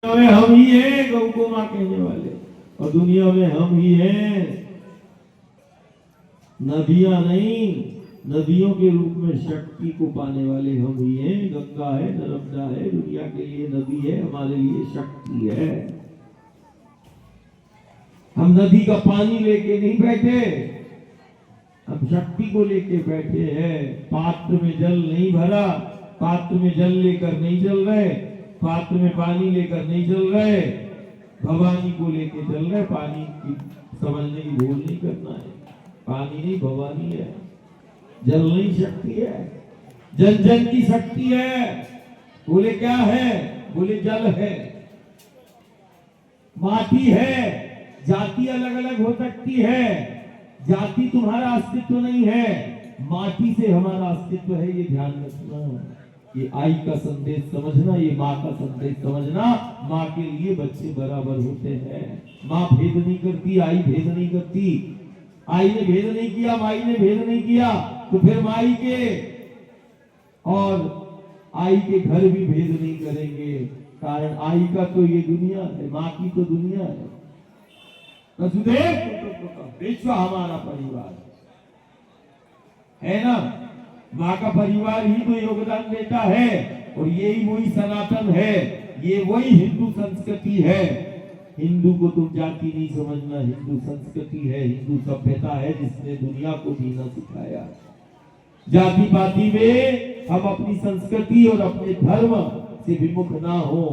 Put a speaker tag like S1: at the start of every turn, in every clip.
S1: में हम ही हैं गौ को मां कहने वाले, और दुनिया में हम ही हैं। नदियां नहीं, नदियों के रूप में शक्ति को पाने वाले हम ही हैं। गंगा है, नर्मदा है, दुनिया के लिए नदी है, हमारे लिए शक्ति है। हम नदी का पानी लेके नहीं बैठे, हम शक्ति को लेके बैठे हैं। पात्र में जल नहीं भरा, पात्र में जल लेकर नहीं चल रहे, पात्र में पानी लेकर नहीं चल रहे, भवानी को लेके चल रहे। पानी की समझने की भूल नहीं करना है। पानी नहीं भवानी है, जल नहीं शक्ति है, जन जन की शक्ति है। बोले क्या है? बोले जल है, माटी है। जाति अलग अलग हो सकती है, जाति तुम्हारा अस्तित्व नहीं है, माटी से हमारा अस्तित्व है। ये ध्यान रखना। ये आई का संदेश समझना, ये माँ का संदेश समझना। माँ के लिए बच्चे बराबर होते हैं। माँ भेद नहीं करती, आई भेद नहीं करती। आई ने भेद नहीं किया, माई ने भेद नहीं किया, तो फिर माई के और आई के घर भी भेद नहीं करेंगे। कारण आई का तो ये दुनिया है, माँ की तो दुनिया है। वसुदेव विश्व हमारा परिवार है ना। माँ का परिवार ही तो योगदान देता है, और यही वही सनातन है, ये वही हिंदू संस्कृति है। हिंदू को तुम जाति नहीं समझना, हिंदू संस्कृति है, हिंदू सभ्यता है, जिसने दुनिया को जीना सिखाया। जाति पाति में हम अपनी संस्कृति और अपने धर्म से विमुख ना हो।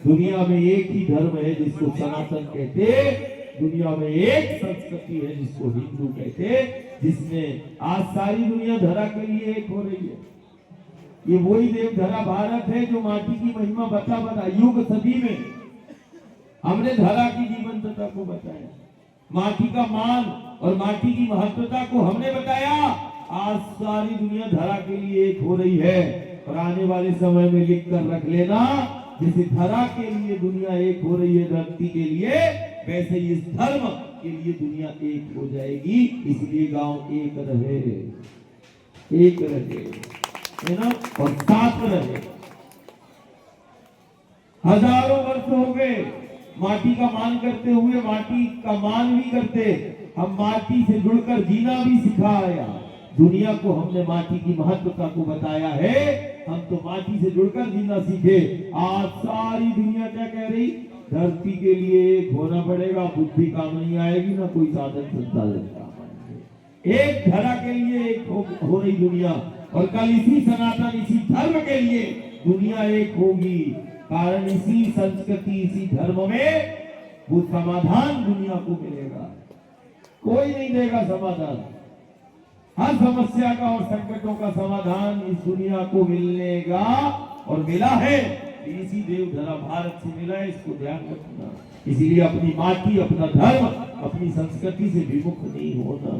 S1: दुनिया में एक ही धर्म है जिसको सनातन कहते, दुनिया में एक संस्कृति है जिसको हिंदू कहते, जिसमें आज सारी दुनिया धरा के लिए एक हो रही है। ये वही देवधरा भारत है जो माटी की महिमा बता युग सदी में हमने धरा की जीवंतता को बताया, माटी का मान और माटी की महत्वता को हमने बताया। आज सारी दुनिया धरा के लिए एक हो रही है, और आने वाले समय में लिख कर रख लेना, जैसे धरा के लिए दुनिया एक हो रही है धरती के लिए, वैसे इस धर्म के लिए दुनिया एक हो जाएगी। इसलिए गांव एक रहे, एक रहे, है ना, और साथ रहे। हजारों वर्ष हो गए माटी का मान करते हुए, माटी का मान भी करते। हम माटी से जुड़कर जीना भी सिखाया। दुनिया को हमने माटी की महत्वता को बताया है। हम तो माटी से जुड़कर जीना सीखे। आज सारी दुनिया क्या कह रही? धरती के लिए एक होना पड़ेगा। बुद्धि काम नहीं आएगी, ना कोई साधन संसाधन काम आएंगे। एक धरा के लिए एक हो रही दुनिया, और कल इसी सनातन, इसी धर्म के लिए दुनिया एक होगी। कारण इसी संस्कृति, इसी धर्म में वो समाधान दुनिया को मिलेगा। कोई नहीं देगा समाधान। हर समस्या का और संकटों का समाधान इस दुनिया को मिलेगा, और मिला है इसी देवधरा भारत से मिला है। इसको ध्यान रखना। इसीलिए अपनी माटी, अपना धर्म, अपनी संस्कृति से विमुख नहीं होना।